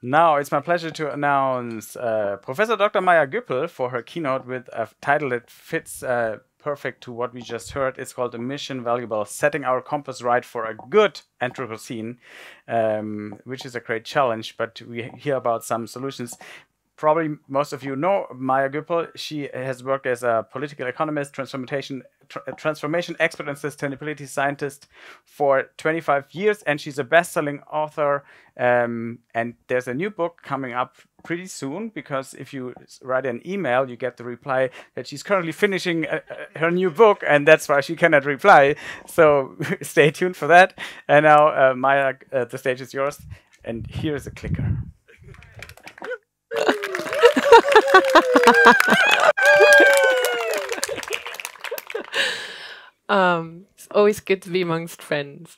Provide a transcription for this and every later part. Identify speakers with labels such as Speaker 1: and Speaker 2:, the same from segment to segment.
Speaker 1: Now it's my pleasure to announce Professor Dr. Maja Göpel for her keynote with a title that fits perfect to what we just heard. It's called "A Mission Valuable: Setting Our Compass Right for a Good Anthropocene," which is a great challenge, but we hear about some solutions. Probably most of you know Maja Göpel. She has worked as a political economist, transformation expert, and sustainability scientist for 25 years, and she's a best-selling author. And there's a new book coming up pretty soon, because if you write an email, you get the reply that she's currently finishing her new book, and that's why she cannot reply. So stay tuned for that. And now, Maja, the stage is yours. And here's a clicker.
Speaker 2: It's always good to be amongst friends.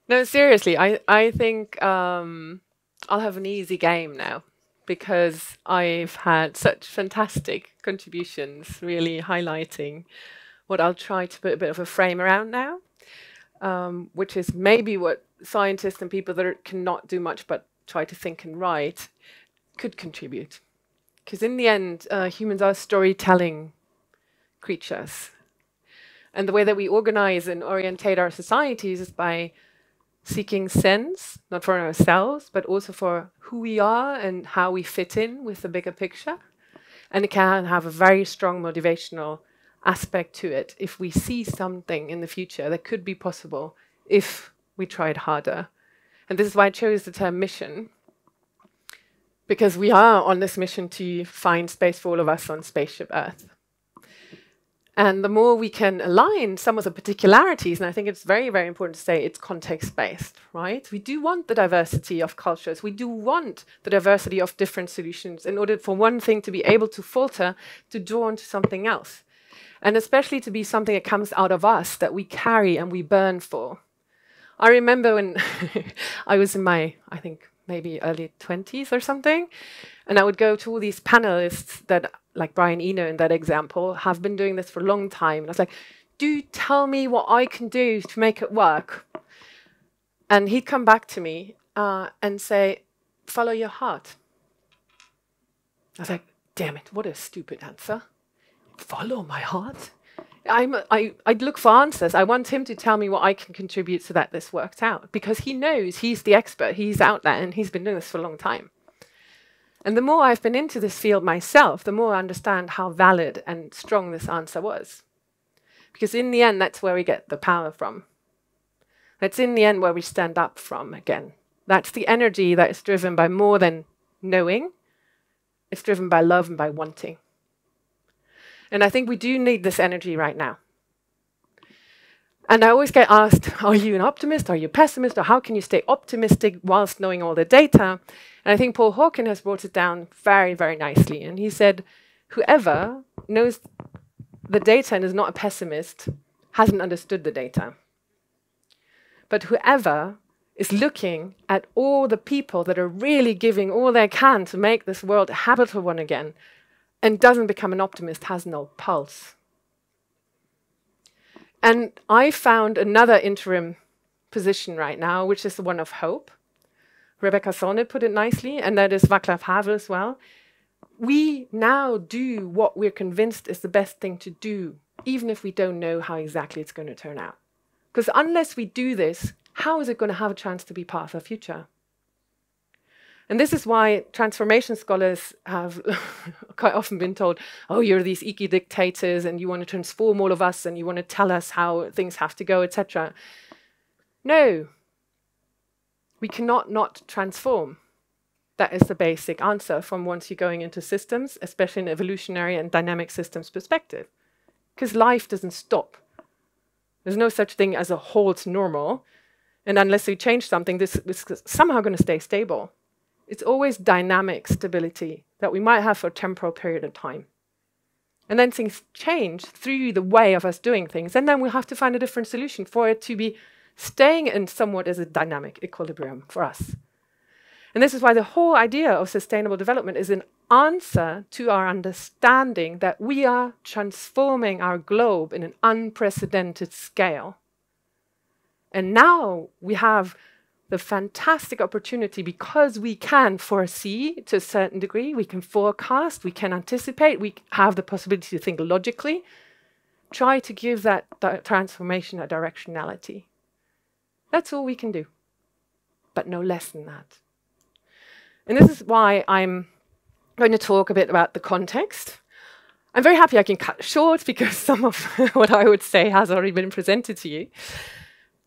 Speaker 2: No, seriously, I think I'll have an easy game now, because I've had such fantastic contributions, really highlighting what I'll try to put a bit of a frame around now, which is maybe what scientists and people that cannot do much but try to think and write could contribute. Because in the end, humans are storytelling creatures. And the way that we organize and orientate our societies is by seeking sense, not for ourselves, but also for who we are and how we fit in with the bigger picture. And it can have a very strong motivational aspect to it if we see something in the future that could be possible if we tried harder. And this is why I chose the term mission, because we are on this mission to find space for all of us on Spaceship Earth. And the more we can align some of the particularities, and I think it's very, very important to say it's context-based, right? We do want the diversity of cultures. We do want the diversity of different solutions in order for one thing to be able to filter, to draw into something else. And especially to be something that comes out of us, that we carry and we burn for. I remember when I was in my, I think, maybe early 20s or something, and I would go to all these panelists that, like Brian Eno in that example, have been doing this for a long time. And I was like, do tell me what I can do to make it work. And he'd come back to me and say, follow your heart. I was like, damn it, what a stupid answer. Follow my heart? I'd look for answers. I want him to tell me what I can contribute so that this works out, because he knows he's the expert. He's out there and he's been doing this for a long time. And the more I've been into this field myself, the more I understand how valid and strong this answer was. Because in the end, that's where we get the power from. That's in the end where we stand up from again. That's the energy that is driven by more than knowing. It's driven by love and by wanting. And I think we do need this energy right now. And I always get asked, are you an optimist? Are you a pessimist? Or how can you stay optimistic whilst knowing all the data? And I think Paul Hawken has brought it down very, very nicely. And he said, whoever knows the data and is not a pessimist hasn't understood the data. But whoever is looking at all the people that are really giving all they can to make this world a habitable one again, and doesn't become an optimist, has no pulse. And I found another interim position right now, which is the one of hope. Rebecca Solnit put it nicely, and that is Václav Havel as well. We now do what we're convinced is the best thing to do, even if we don't know how exactly it's going to turn out. Because unless we do this, how is it going to have a chance to be part of our future? And this is why transformation scholars have quite often been told, oh, you're these eco-dictators and you want to transform all of us and you want to tell us how things have to go, etc. No, we cannot not transform. That is the basic answer from once you're going into systems, especially in evolutionary and dynamic systems perspective. Because life doesn't stop. There's no such thing as a halt normal. And unless we change something, this is somehow going to stay stable. It's always dynamic stability that we might have for a temporal period of time. And then things change through the way of us doing things. And then we'll have to find a different solution for it to be staying in somewhat as a dynamic equilibrium for us. And this is why the whole idea of sustainable development is an answer to our understanding that we are transforming our globe in an unprecedented scale. And now we have the fantastic opportunity, because we can foresee to a certain degree, we can forecast, we can anticipate, we have the possibility to think logically, try to give that transformation a directionality. That's all we can do, but no less than that. And this is why I'm going to talk a bit about the context. I'm very happy I can cut short because some of what I would say has already been presented to you.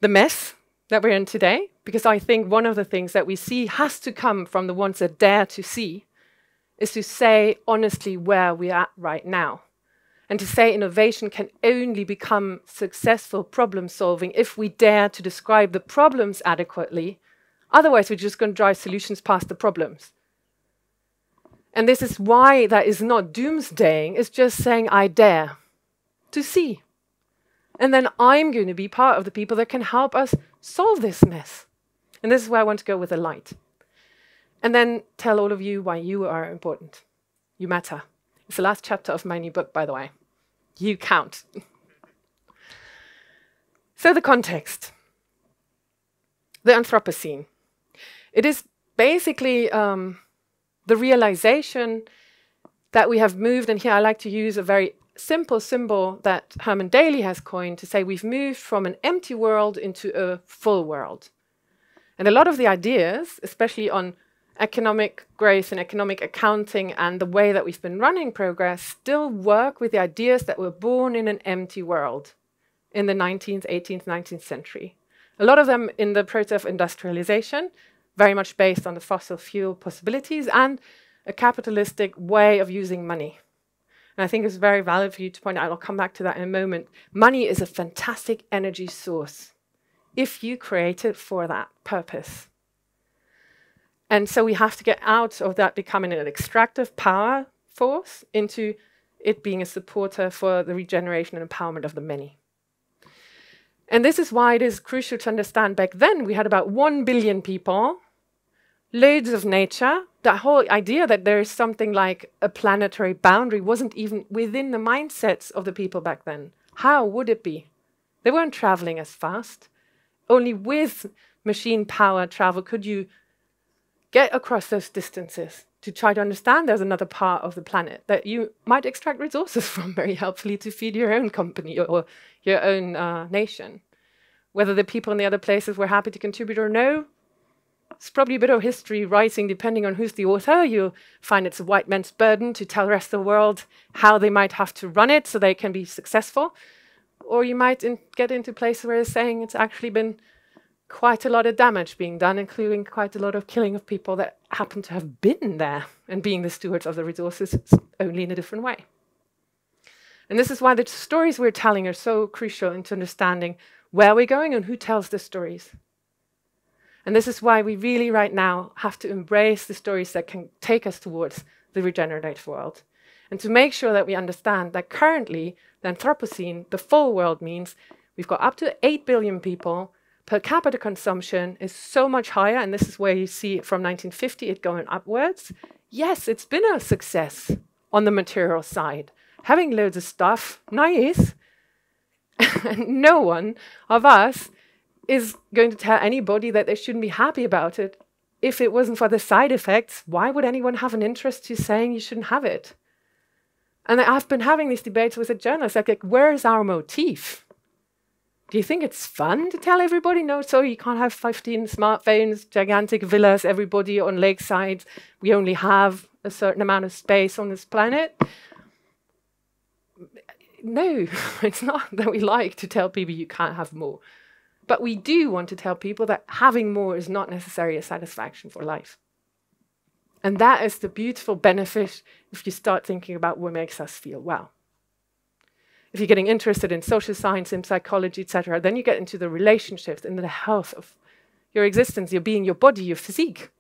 Speaker 2: The mess that we're in today, because I think one of the things that we see has to come from the ones that dare to see, is to say honestly where we're at right now. And to say innovation can only become successful problem solving if we dare to describe the problems adequately. Otherwise, we're just going to drive solutions past the problems. And this is why that is not doomsdaying, it's just saying I dare to see. And then I'm going to be part of the people that can help us solve this mess. And this is where I want to go with the light. And then tell all of you why you are important. You matter. It's the last chapter of my new book, by the way. You count. So the context. The Anthropocene. It is basically the realization that we have moved, and here I like to use a very simple symbol that Herman Daly has coined to say we've moved from an empty world into a full world. And a lot of the ideas, especially on economic growth and economic accounting and the way that we've been running progress, still work with the ideas that were born in an empty world in the 19th, 18th, 19th century. A lot of them in the process of industrialization, very much based on the fossil fuel possibilities and a capitalistic way of using money. And I think it's very valid for you to point out, I'll come back to that in a moment. Money is a fantastic energy source if you create it for that purpose. And so we have to get out of that becoming an extractive power force into it being a supporter for the regeneration and empowerment of the many. And this is why it is crucial to understand back then we had about 1 billion people, loads of nature. That whole idea that there is something like a planetary boundary wasn't even within the mindsets of the people back then. How would it be? They weren't traveling as fast. Only with machine power travel could you get across those distances to try to understand there's another part of the planet that you might extract resources from very helpfully to feed your own company or your own nation. Whether the people in the other places were happy to contribute or no, it's probably a bit of history writing, depending on who's the author. You'll find it's a white man's burden to tell the rest of the world how they might have to run it so they can be successful. Or you might get into places where it's saying it's actually been quite a lot of damage being done, including quite a lot of killing of people that happen to have been there and being the stewards of the resources, only in a different way. And this is why the stories we're telling are so crucial into understanding where we're going and who tells the stories. And this is why we really right now have to embrace the stories that can take us towards the regenerative world. And to make sure that we understand that currently the Anthropocene, the full world, means we've got up to 8 billion people, per capita consumption is so much higher, and this is where you see from 1950 it going upwards. Yes, it's been a success on the material side. Having loads of stuff, nice. And no one of us is going to tell anybody that they shouldn't be happy about it. If it wasn't for the side effects, why would anyone have an interest to saying you shouldn't have it? And I've been having these debates with a journalist, like where is our motif? Do you think it's fun to tell everybody, no, so you can't have 15 smartphones, gigantic villas, everybody on lakesides, we only have a certain amount of space on this planet? No, it's not that we like to tell people you can't have more. But we do want to tell people that having more is not necessarily a satisfaction for life. And that is the beautiful benefit if you start thinking about what makes us feel well. If you're getting interested in social science, in psychology, etc., then you get into the relationships and the health of your existence, your being, your body, your physique,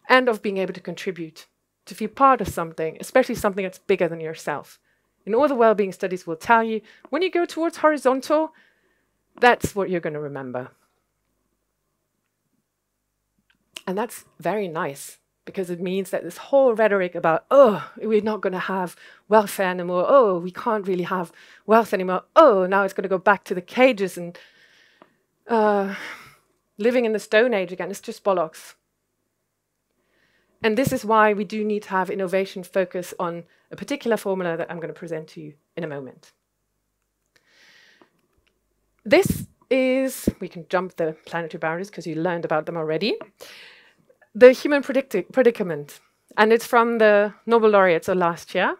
Speaker 2: and of being able to contribute, to feel part of something, especially something that's bigger than yourself. In all the well-being studies will tell you, when you go towards horizontal, that's what you're going to remember. And that's very nice, because it means that this whole rhetoric about, oh, we're not going to have welfare anymore, oh, we can't really have wealth anymore, oh, now it's going to go back to the cages, and living in the Stone Age again is just bollocks. And this is why we do need to have innovation focus on a particular formula that I'm going to present to you in a moment. This is, we can jump the planetary boundaries because you learned about them already, the human predicament. And it's from the Nobel laureates of last year.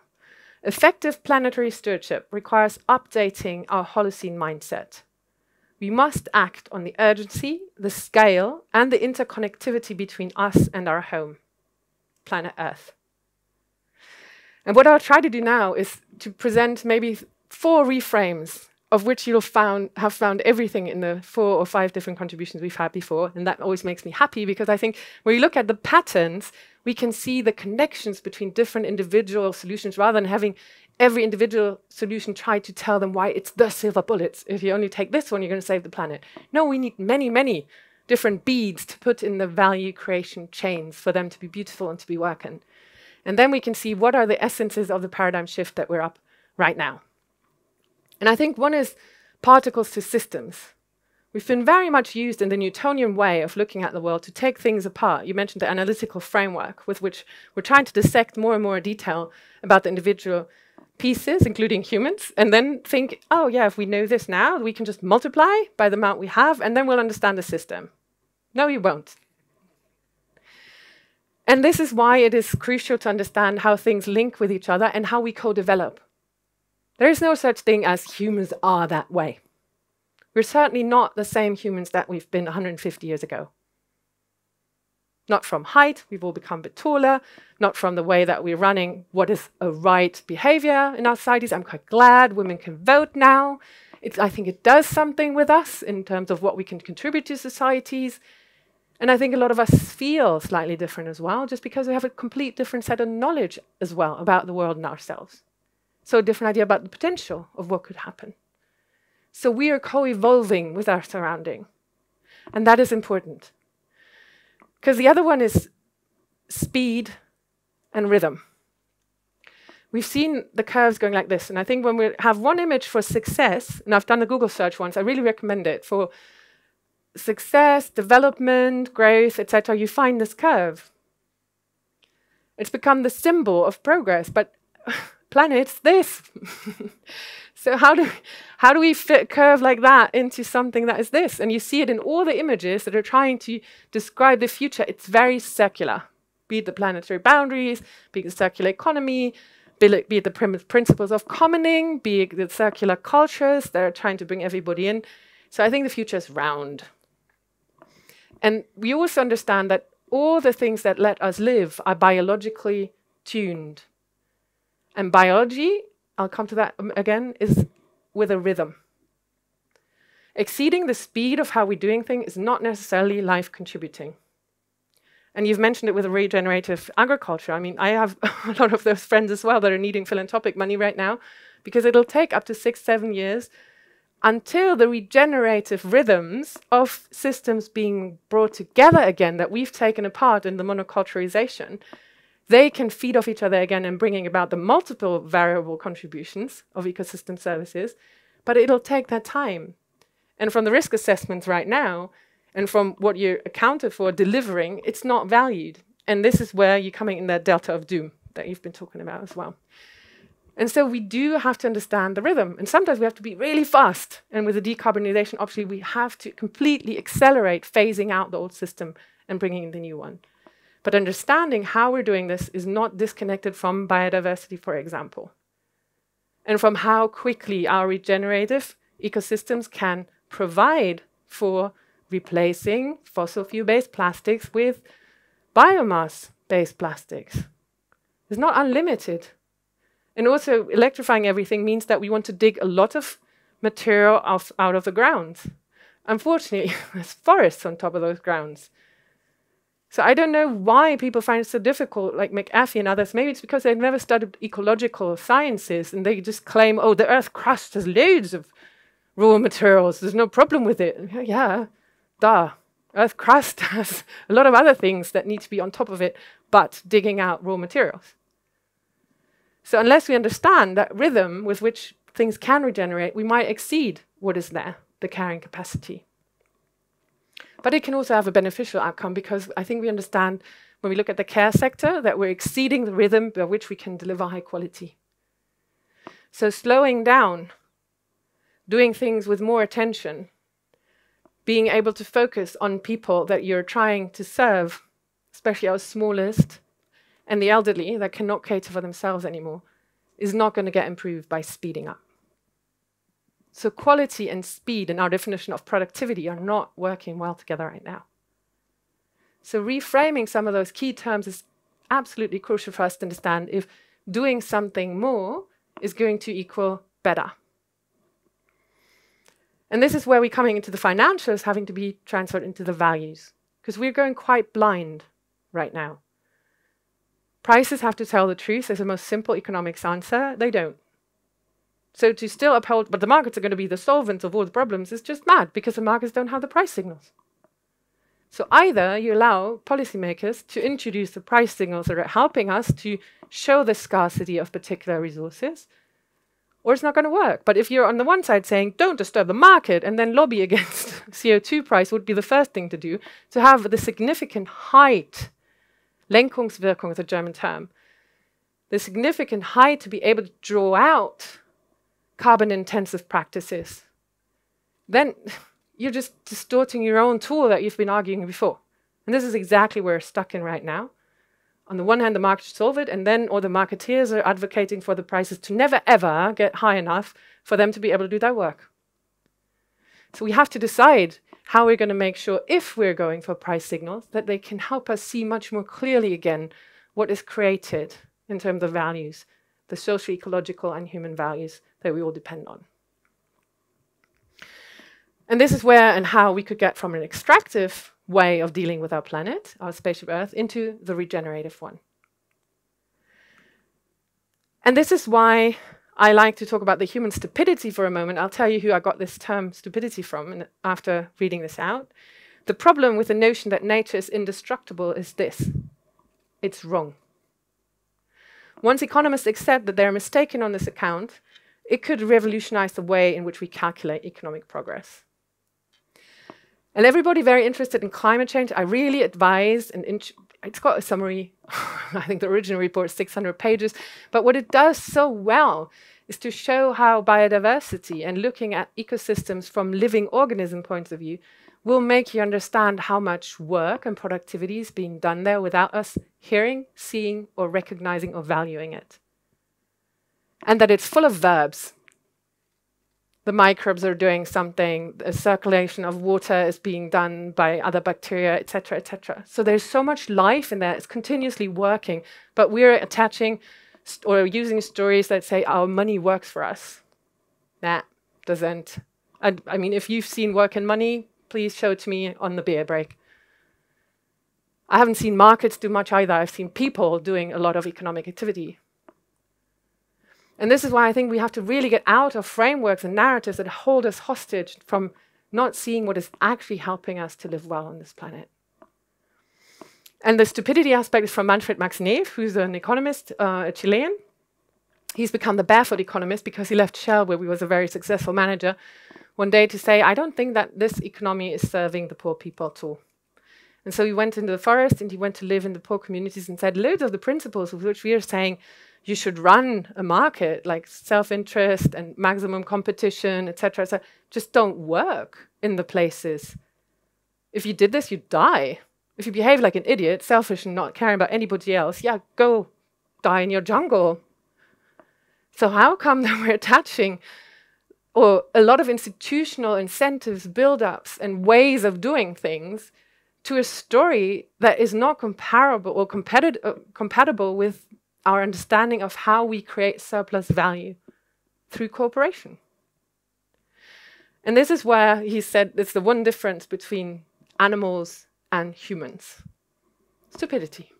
Speaker 2: Effective planetary stewardship requires updating our Holocene mindset. We must act on the urgency, the scale, and the interconnectivity between us and our home, planet Earth. And what I'll try to do now is to present maybe 4 reframes of which you'll have found everything in the 4 or 5 different contributions we've had before. And that always makes me happy because I think when you look at the patterns, we can see the connections between different individual solutions rather than having every individual solution try to tell them why it's the silver bullets. If you only take this one, you're going to save the planet. No, we need many, many different beads to put in the value creation chains for them to be beautiful and to be working. And then we can see what are the essences of the paradigm shift that we're up right now. And I think one is particles to systems. We've been very much used in the Newtonian way of looking at the world to take things apart. You mentioned the analytical framework with which we're trying to dissect more and more detail about the individual pieces, including humans, and then think, oh yeah, if we know this now, we can just multiply by the amount we have, and then we'll understand the system. No, you won't. And this is why it is crucial to understand how things link with each other and how we co-develop. There is no such thing as humans are that way. We're certainly not the same humans that we've been 150 years ago. Not from height, we've all become a bit taller, not from the way that we're running what is a right behavior in our societies. I'm quite glad women can vote now. I think it does something with us in terms of what we can contribute to societies. And I think a lot of us feel slightly different as well, just because we have a complete different set of knowledge as well about the world and ourselves. So a different idea about the potential of what could happen. So we are co-evolving with our surrounding. And that is important. Because the other one is speed and rhythm. We've seen the curves going like this. And I think when we have one image for success, and I've done a Google search once, I really recommend it, for success, development, growth, etc., you find this curve. It's become the symbol of progress, but planet's this. So how do we fit a curve like that into something that is this? And you see it in all the images that are trying to describe the future. It's very circular, be it the planetary boundaries, be it the circular economy, be it the principles of commoning, be it the circular cultures that are trying to bring everybody in. So I think the future is round. And we also understand that all the things that let us live are biologically tuned. And biology, I'll come to that again, is with a rhythm. Exceeding the speed of how we're doing things is not necessarily life contributing. And you've mentioned it with regenerative agriculture. I mean, I have a lot of those friends as well that are needing philanthropic money right now, because it'll take up to 6-7 years until the regenerative rhythms of systems being brought together again that we've taken apart in the monoculturization, they can feed off each other again and bringing about the multiple variable contributions of ecosystem services, but it'll take that time. And from the risk assessments right now, and from what you're accounted for delivering, it's not valued. And this is where you're coming in that delta of doom that you've been talking about as well. And so we do have to understand the rhythm. And sometimes we have to be really fast. And with the decarbonization, obviously, we have to completely accelerate phasing out the old system and bringing in the new one. But understanding how we're doing this is not disconnected from biodiversity, for example, and from how quickly our regenerative ecosystems can provide for replacing fossil fuel-based plastics with biomass-based plastics. It's not unlimited. And also, electrifying everything means that we want to dig a lot of material out of the ground. Unfortunately, there's forests on top of those grounds. So I don't know why people find it so difficult, like McAfee and others. Maybe it's because they've never studied ecological sciences and they just claim, oh, the Earth crust has loads of raw materials. There's no problem with it. Yeah, duh. Earth crust has a lot of other things that need to be on top of it, but digging out raw materials. So unless we understand that rhythm with which things can regenerate, we might exceed what is there, the carrying capacity. But it can also have a beneficial outcome, because I think we understand when we look at the care sector that we're exceeding the rhythm by which we can deliver high quality. So slowing down, doing things with more attention, being able to focus on people that you're trying to serve, especially our smallest, and the elderly that cannot cater for themselves anymore, is not going to get improved by speeding up. So quality and speed in our definition of productivity are not working well together right now. So reframing some of those key terms is absolutely crucial for us to understand if doing something more is going to equal better. And this is where we're coming into the financials having to be transferred into the values, because we're going quite blind right now. Prices have to tell the truth as the most simple economics answer. They don't. So to still uphold, but the markets are going to be the solvents of all the problems, is just mad, because the markets don't have the price signals. So either you allow policymakers to introduce the price signals that are helping us to show the scarcity of particular resources, or it's not going to work. But if you're on the one side saying, don't disturb the market, and then lobby against CO2 price would be the first thing to do, to have the significant height, Lenkungswirkung is a German term, the significant height to be able to draw out carbon-intensive practices, then you're just distorting your own tool that you've been arguing before. And this is exactly where we're stuck in right now. On the one hand, the market should solve it, and then all the marketeers are advocating for the prices to never, ever get high enough for them to be able to do their work. So we have to decide how we're going to make sure, if we're going for price signals, that they can help us see much more clearly again what is created in terms of values, the social, ecological, and human values that we all depend on. And this is where and how we could get from an extractive way of dealing with our planet, our spaceship Earth, into the regenerative one. And this is why I like to talk about the human stupidity for a moment. I'll tell you who I got this term stupidity from after reading this out. The problem with the notion that nature is indestructible is this: it's wrong. Once economists accept that they're mistaken on this account, it could revolutionize the way in which we calculate economic progress. And everybody very interested in climate change, I really advise, and it's got a summary, I think the original report is 600 pages, but what it does so well is to show how biodiversity and looking at ecosystems from living organism points of view will make you understand how much work and productivity is being done there without us hearing, seeing, or recognizing or valuing it. And that it's full of verbs. The microbes are doing something, the circulation of water is being done by other bacteria, etc., etc. So there's so much life in there, it's continuously working, but we're attaching or using stories that say our money works for us. Nah, doesn't. I mean, if you've seen Work and Money, please show it to me on the beer break. I haven't seen markets do much either. I've seen people doing a lot of economic activity. And this is why I think we have to really get out of frameworks and narratives that hold us hostage from not seeing what is actually helping us to live well on this planet. And the stupidity aspect is from Manfred Max Neef, who's an economist, a Chilean. He's become the barefoot economist because he left Shell, where he was a very successful manager, one day to say, I don't think that this economy is serving the poor people at all. And so he went into the forest and he went to live in the poor communities and said loads of the principles of which we are saying you should run a market, like self-interest and maximum competition, etc., just don't work in the places. If you did this, you'd die. If you behave like an idiot, selfish and not caring about anybody else, yeah, go die in your jungle. So how come that we're attaching or a lot of institutional incentives, build-ups, and ways of doing things to a story that is not comparable or compatible with our understanding of how we create surplus value through cooperation? And this is where he said it's the one difference between animals and humans. Stupidity.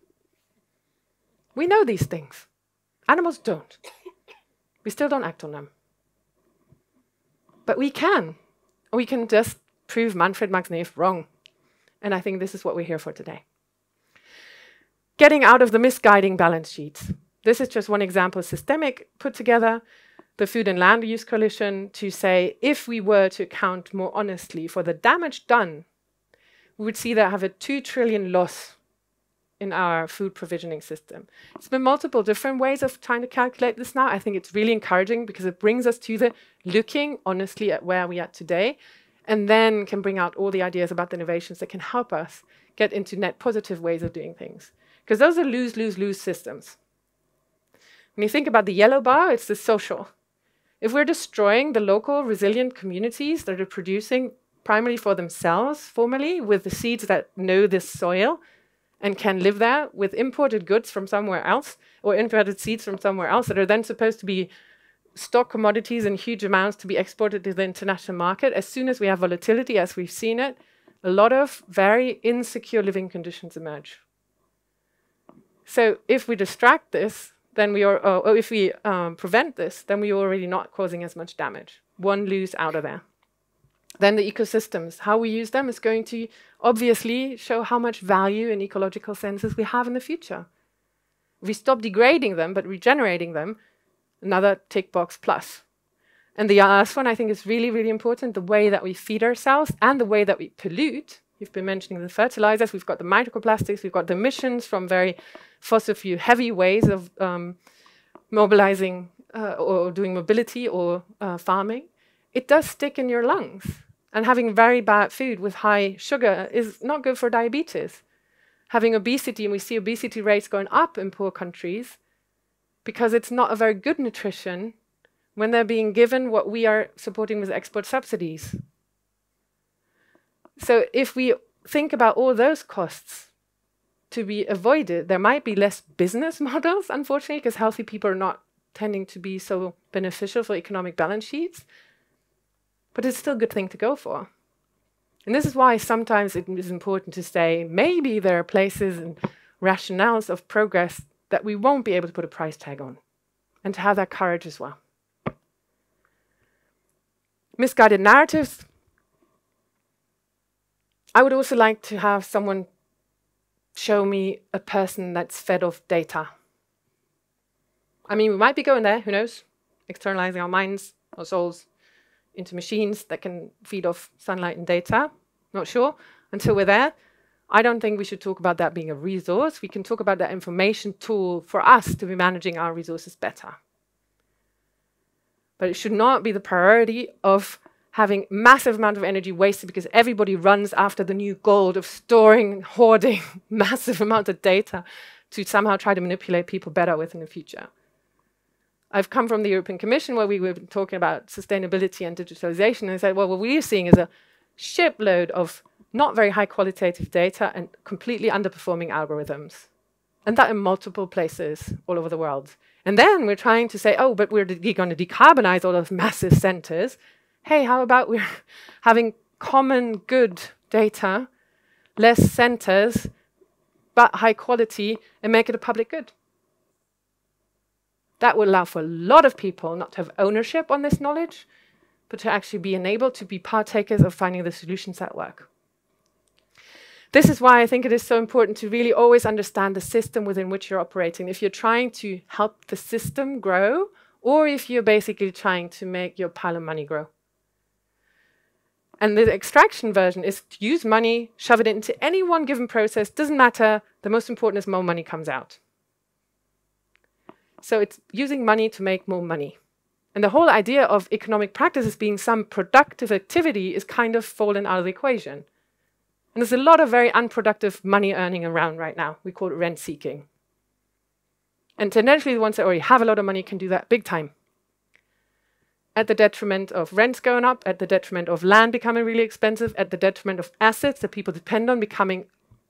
Speaker 2: We know these things. Animals don't. We still don't act on them. But we can. We can just prove Manfred Max Neef wrong. And I think this is what we're here for today. Getting out of the misguiding balance sheets. This is just one example, systemic, put together the Food and Land Use Coalition to say, if we were to account more honestly for the damage done we would see that have a 2 trillion loss in our food provisioning system. It's been multiple different ways of trying to calculate this now. I think it's really encouraging because it brings us to the looking honestly at where we are today, and then can bring out all the ideas about the innovations that can help us get into net positive ways of doing things. Because those are lose-lose-lose systems. When you think about the yellow bar, it's the social. If we're destroying the local resilient communities that are producing primarily for themselves, formally, with the seeds that know this soil and can live there, with imported goods from somewhere else, or imported seeds from somewhere else that are then supposed to be stock commodities in huge amounts to be exported to the international market, as soon as we have volatility, as we've seen it, a lot of very insecure living conditions emerge. So if we distract this, then we are, or if we prevent this, then we are already not causing as much damage. One lose out of there. Then the ecosystems, how we use them is going to obviously show how much value in ecological senses we have in the future. If we stop degrading them, but regenerating them, another tick box plus. And the last one I think is really, really important, the way that we feed ourselves and the way that we pollute. You've been mentioning the fertilizers, we've got the microplastics, we've got the emissions from very fossil fuel heavy ways of mobilizing or doing mobility or farming. It does stick in your lungs. And having very bad food with high sugar is not good for diabetes. Having obesity, and we see obesity rates going up in poor countries because it's not a very good nutrition when they're being given what we are supporting with export subsidies. So if we think about all those costs to be avoided, there might be less business models, unfortunately, because healthy people are not tending to be so beneficial for economic balance sheets. But it's still a good thing to go for. And this is why sometimes it is important to say, maybe there are places and rationales of progress that we won't be able to put a price tag on, and to have that courage as well. Misguided narratives. I would also like to have someone show me a person that's fed off data. I mean, we might be going there, who knows? Externalizing our minds, our souls, into machines that can feed off sunlight and data. Not sure. Until we're there, I don't think we should talk about that being a resource. We can talk about that information tool for us to be managing our resources better. But it should not be the priority of having massive amount of energy wasted because everybody runs after the new gold of storing, hoarding massive amount of data to somehow try to manipulate people better with in the future. I've come from the European Commission where we were talking about sustainability and digitalization, and I said, well, what we're seeing is a shipload of not very high qualitative data and completely underperforming algorithms. And that in multiple places all over the world. And then we're trying to say, oh, but we're going to decarbonize all those massive centers. Hey, how about we're having common good data, less centers, but high quality, and make it a public good? That would allow for a lot of people not to have ownership on this knowledge, but to actually be enabled to be partakers of finding the solutions that work. This is why I think it is so important to really always understand the system within which you're operating. If you're trying to help the system grow, or if you're basically trying to make your pile of money grow. And the extraction version is to use money, shove it into any one given process, doesn't matter, the most important is more money comes out. So it's using money to make more money. And the whole idea of economic practice as being some productive activity is kind of fallen out of the equation. And there's a lot of very unproductive money earning around right now. We call it rent seeking. And tendency, the ones that already have a lot of money can do that big time. At the detriment of rents going up, at the detriment of land becoming really expensive, at the detriment of assets that people depend on becoming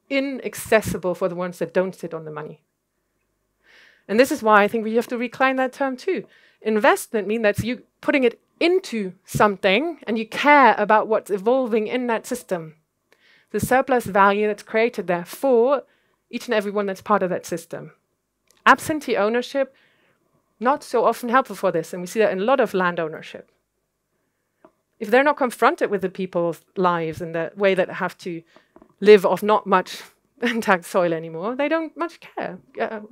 Speaker 2: inaccessible for the ones that don't sit on the money. And this is why I think we have to reclaim that term too. Investment means that you putting it into something and you care about what's evolving in that system. The surplus value that's created there for each and every one that's part of that system. Absentee ownership, not so often helpful for this, and we see that in a lot of land ownership. If they're not confronted with the people's lives and the way that they have to live off not much intact soil anymore, they don't much care.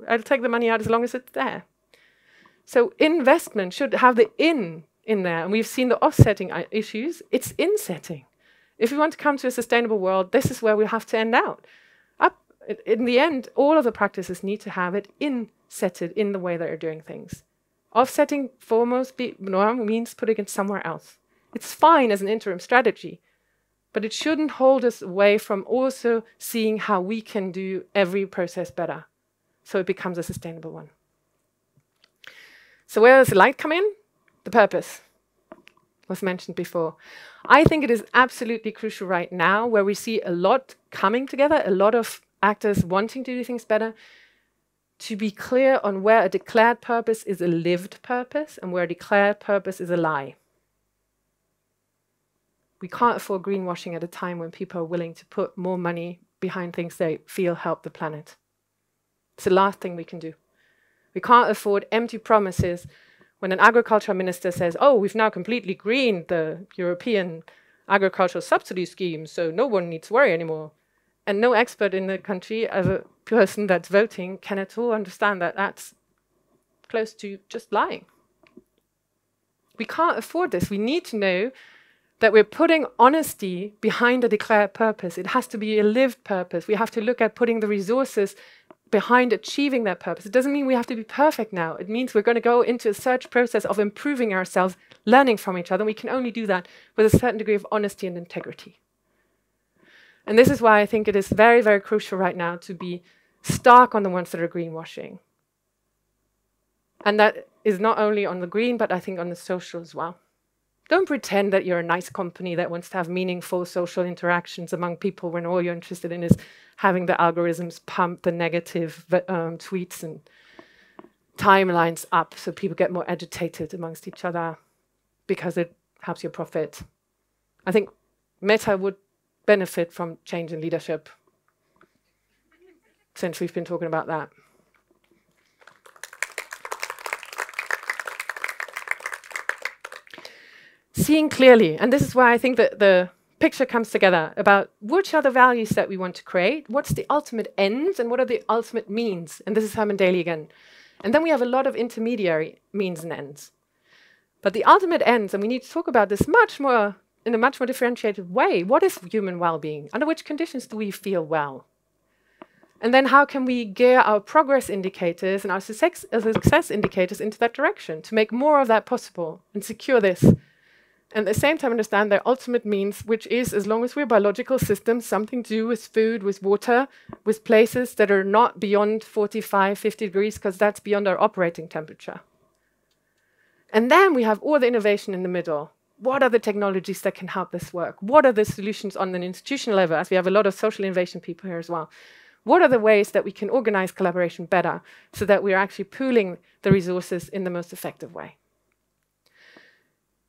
Speaker 2: I'll take the money out as long as it's there. So investment should have the in there, and we've seen the offsetting issues. It's insetting. If we want to come to a sustainable world, this is where we have to end out. In the end, all of the practices need to have it insetted in the way that they're doing things. Offsetting foremost means putting it somewhere else. It's fine as an interim strategy, but it shouldn't hold us away from also seeing how we can do every process better, so it becomes a sustainable one. So where does the light come in? The purpose was mentioned before. I think it is absolutely crucial right now, where we see a lot coming together, a lot of actors wanting to do things better, to be clear on where a declared purpose is a lived purpose and where a declared purpose is a lie. We can't afford greenwashing at a time when people are willing to put more money behind things they feel help the planet. It's the last thing we can do. We can't afford empty promises when an agriculture minister says, oh, we've now completely greened the European agricultural subsidy scheme, so no one needs to worry anymore. And no expert in the country, as a person that's voting, can at all understand that that's close to just lying. We can't afford this. We need to know that we're putting honesty behind a declared purpose. It has to be a lived purpose. We have to look at putting the resources behind achieving that purpose. It doesn't mean we have to be perfect now. It means we're going to go into a search process of improving ourselves, learning from each other. We can only do that with a certain degree of honesty and integrity. And this is why I think it is very, very crucial right now to be stark on the ones that are greenwashing. And that is not only on the green, but I think on the social as well. Don't pretend that you're a nice company that wants to have meaningful social interactions among people when all you're interested in is having the algorithms pump the negative tweets and timelines up so people get more agitated amongst each other because it helps your profit. I think Meta would benefit from change in leadership, since we've been talking about that. Seeing clearly, and this is why I think that the picture comes together about which are the values that we want to create, what's the ultimate ends, and what are the ultimate means. And this is Herman Daly again. And then we have a lot of intermediary means and ends. But the ultimate ends, and we need to talk about this in a much more differentiated way. What is human well-being? Under which conditions do we feel well? And then how can we gear our progress indicators and our success indicators into that direction to make more of that possible and secure this? And at the same time understand their ultimate means, which is, as long as we're biological systems, something to do with food, with water, with places that are not beyond 45, 50 degrees, because that's beyond our operating temperature. And then we have all the innovation in the middle. What are the technologies that can help this work? What are the solutions on an institutional level, as we have a lot of social innovation people here as well? What are the ways that we can organize collaboration better so that we're actually pooling the resources in the most effective way?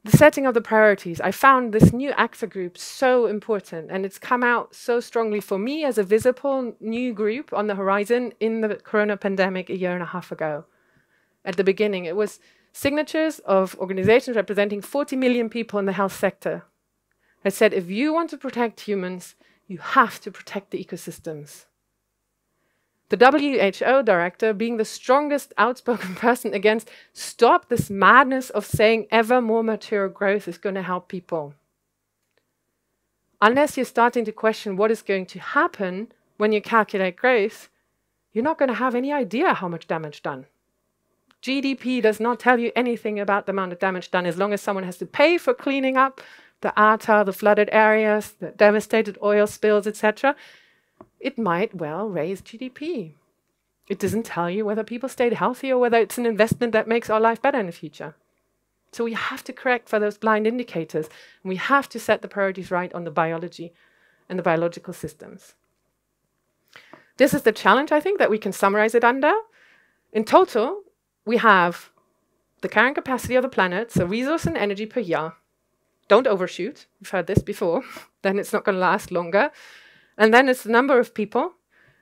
Speaker 2: The setting of the priorities. I found this new actor group so important, and it's come out so strongly for me as a visible new group on the horizon in the corona pandemic a year and a half ago. At the beginning, it was signatures of organizations representing 40 million people in the health sector. I said, if you want to protect humans, you have to protect the ecosystems. The WHO director, being the strongest outspoken person against stop this madness of saying ever more material growth is going to help people. Unless you're starting to question what is going to happen when you calculate growth, you're not going to have any idea how much damage done. GDP does not tell you anything about the amount of damage done as long as someone has to pay for cleaning up the Ahrtal, the flooded areas, the devastated oil spills, etc. It might well raise GDP. It doesn't tell you whether people stayed healthy or whether it's an investment that makes our life better in the future. So we have to correct for those blind indicators, and we have to set the priorities right on the biology and the biological systems. This is the challenge, I think, that we can summarize it under. In total, we have the carrying capacity of the planet, so resource and energy per year. Don't overshoot. We've heard this before. Then it's not going to last longer. And then it's the number of people.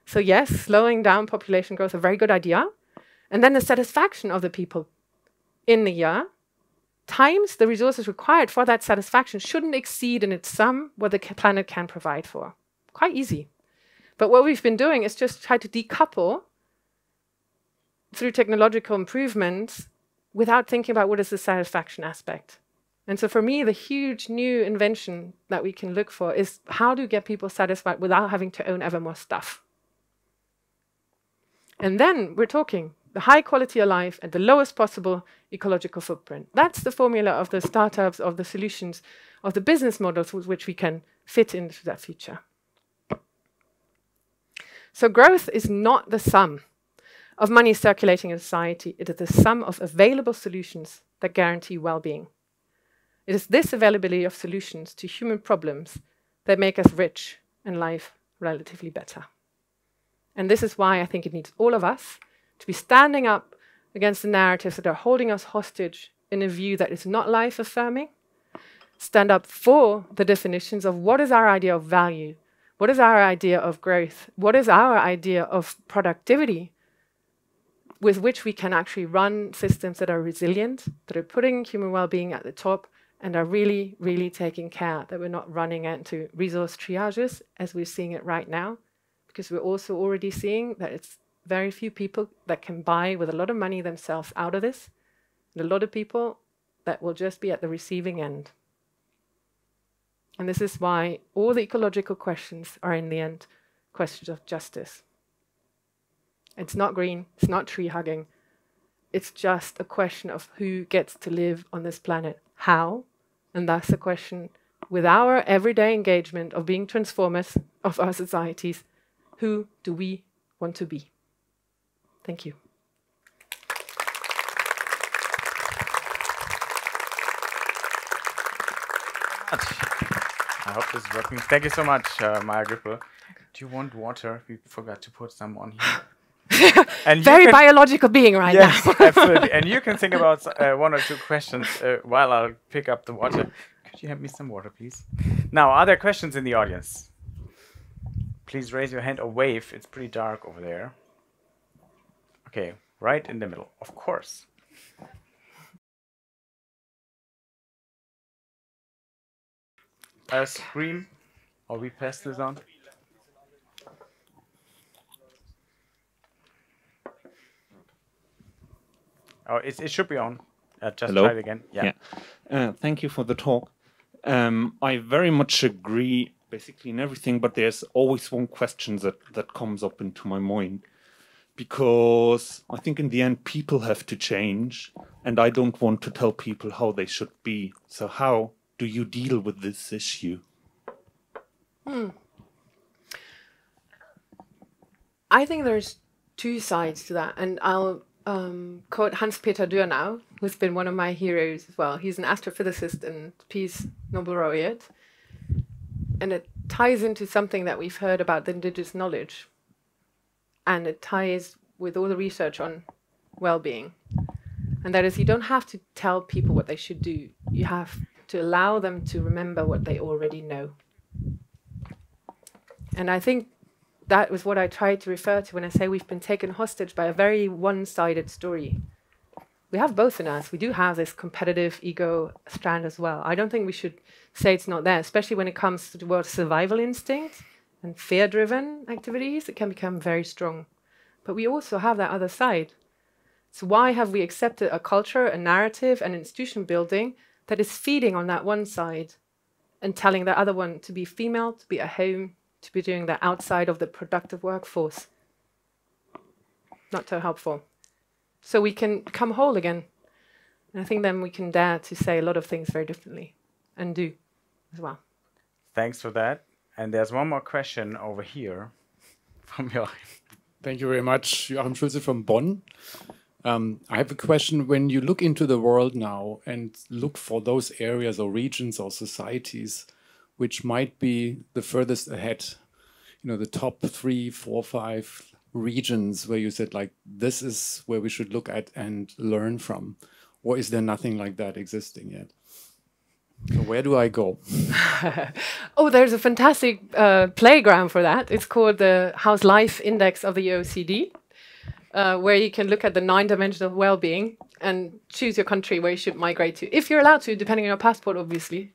Speaker 2: So yes, slowing down population growth is a very good idea. And then the satisfaction of the people in the year times the resources required for that satisfaction shouldn't exceed in its sum what the planet can provide for. Quite easy. But what we've been doing is just try to decouple through technological improvements without thinking about what is the satisfaction aspect. And so for me, the huge new invention that we can look for is how to get people satisfied without having to own ever more stuff. And then we're talking the high quality of life at the lowest possible ecological footprint. That's the formula of the startups, of the solutions, of the business models with which we can fit into that future. So growth is not the sum of money circulating in society. It is the sum of available solutions that guarantee well-being. It is this availability of solutions to human problems that make us rich and life relatively better. And this is why I think it needs all of us to be standing up against the narratives that are holding us hostage in a view that is not life-affirming, stand up for the definitions of what is our idea of value, what is our idea of growth, what is our idea of productivity, with which we can actually run systems that are resilient, that are putting human well-being at the top, and are really, really taking care that we're not running into resource triages as we're seeing it right now, because we're also already seeing that it's very few people that can buy with a lot of money themselves out of this, and a lot of people that will just be at the receiving end. And this is why all the ecological questions are in the end questions of justice. It's not green, it's not tree hugging. It's just a question of who gets to live on this planet, how, and that's the question with our everyday engagement of being transformers of our societies, who do we want to be? Thank you.
Speaker 1: I hope this is working. Thank you so much, Maja Göpel. Do you want water? We forgot to put some on here. And
Speaker 2: very biological being right now.
Speaker 1: Yes, absolutely. And you can think about one or two questions while I'll pick up the water. Could you hand me some water, please? Now, are there questions in the audience? Please raise your hand or wave. It's pretty dark over there. Okay, right in the middle, of course. Scream, or we pass this on. Oh, it should be on. Just
Speaker 3: Hello?
Speaker 1: try it again. Yeah.
Speaker 3: Thank you for the talk. I very much agree basically in everything, but there's always one question that comes up into my mind. Because I think in the end, people have to change, and I don't want to tell people how they should be. So how do you deal with this issue?
Speaker 2: I think there's two sides to that, and I'll quote Hans-Peter Dürnau, who's been one of my heroes as well. He's an astrophysicist and Peace Nobel laureate, and it ties into something that we've heard about the indigenous knowledge, and it ties with all the research on well-being. And that is, you don't have to tell people what they should do. You have to allow them to remember what they already know. And I think that was what I tried to refer to when I say we've been taken hostage by a very one-sided story. We have both in us. We do have this competitive ego strand as well. I don't think we should say it's not there, especially when it comes to the word survival instinct and fear-driven activities. It can become very strong. But we also have that other side. So why have we accepted a culture, a narrative, an institution building that is feeding on that one side and telling the other one to be female, to be at home, to be doing that outside of the productive workforce? Not so helpful. So we can come whole again. And I think then we can dare to say a lot of things very differently and do as well.
Speaker 1: Thanks for that. And there's one more question over here from Joachim.
Speaker 4: Thank you very much. Joachim Schulze from Bonn. I have a question. When you look into the world now and look for those areas or regions or societies which might be the furthest ahead, you know, the top 3, 4, 5 regions where you said, like, this is where we should look at and learn from, or is there nothing like that existing yet? So where do I go?
Speaker 2: Oh, there's a fantastic playground for that. It's called the House Life Index of the OECD, where you can look at the 9 dimensions of well-being and choose your country where you should migrate to, if you're allowed to, depending on your passport, obviously.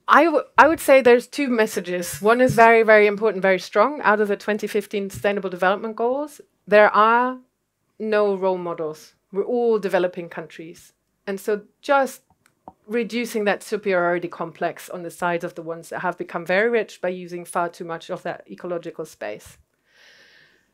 Speaker 2: I would say there's 2 messages. One is very, very important, very strong. Out of the 2015 Sustainable Development Goals, there are no role models. We're all developing countries. And so just reducing that superiority complex on the sides of the ones that have become very rich by using far too much of that ecological space.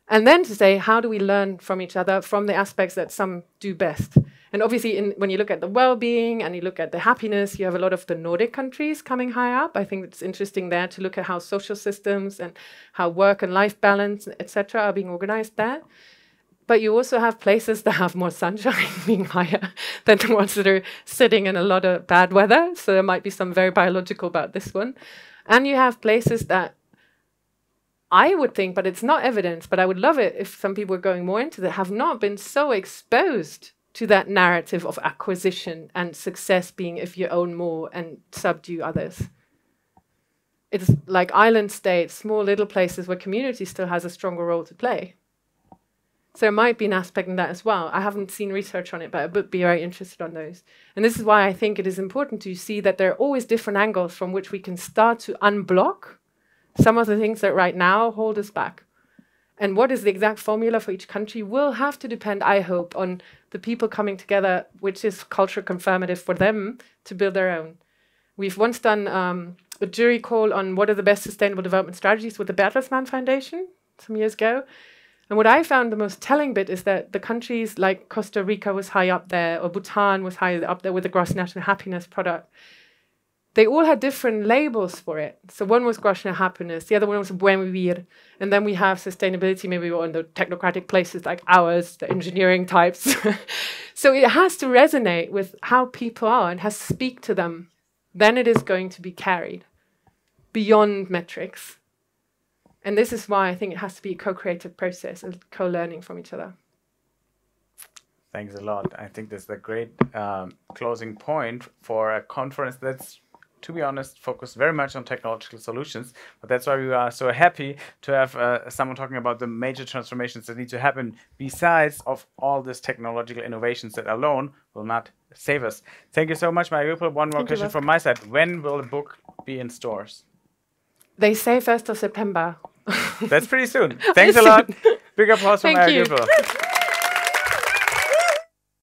Speaker 2: And then to say, how do we learn from each other from the aspects that some do best? And obviously, when you look at the well-being and you look at the happiness, you have a lot of the Nordic countries coming high up. I think it's interesting there to look at how social systems and how work and life balance, etc., are being organized there. But you also have places that have more sunshine being higher than the ones that are sitting in a lot of bad weather. So there might be some very biological about this one. And you have places that I would think, but it's not evidence, but I would love it if some people were going more into that, have not been so exposed to that narrative of acquisition and success being if you own more and subdue others. It's like island states, small little places where community still has a stronger role to play. So there might be an aspect in that as well. I haven't seen research on it, but I would be very interested on those. And this is why I think it is important to see that there are always different angles from which we can start to unblock some of the things that right now hold us back. And what is the exact formula for each country will have to depend, I hope, on the people coming together, which is culture confirmative for them to build their own. We've once done a jury call on what are the best sustainable development strategies with the Bertelsmann Foundation some years ago. And what I found the most telling bit is that the countries like Costa Rica was high up there, or Bhutan was high up there with the gross national happiness product. They all had different labels for it. So one was gross national happiness, the other one was buen vivir, and then we have sustainability, maybe on the technocratic places like ours, the engineering types. So it has to resonate with how people are and has to speak to them. Then it is going to be carried beyond metrics. And this is why I think it has to be a co-creative process and co-learning from each other.
Speaker 1: Thanks a lot. I think this is a great closing point for a conference that's, to be honest, focused very much on technological solutions. But that's why we are so happy to have someone talking about the major transformations that need to happen besides of all these technological innovations that alone will not save us. Thank you so much, Maja Göpel. One more question from my side. When will the book be in stores?
Speaker 2: They say 1st of September.
Speaker 1: That's pretty soon. Thanks a lot. Big applause for Maja Göpel.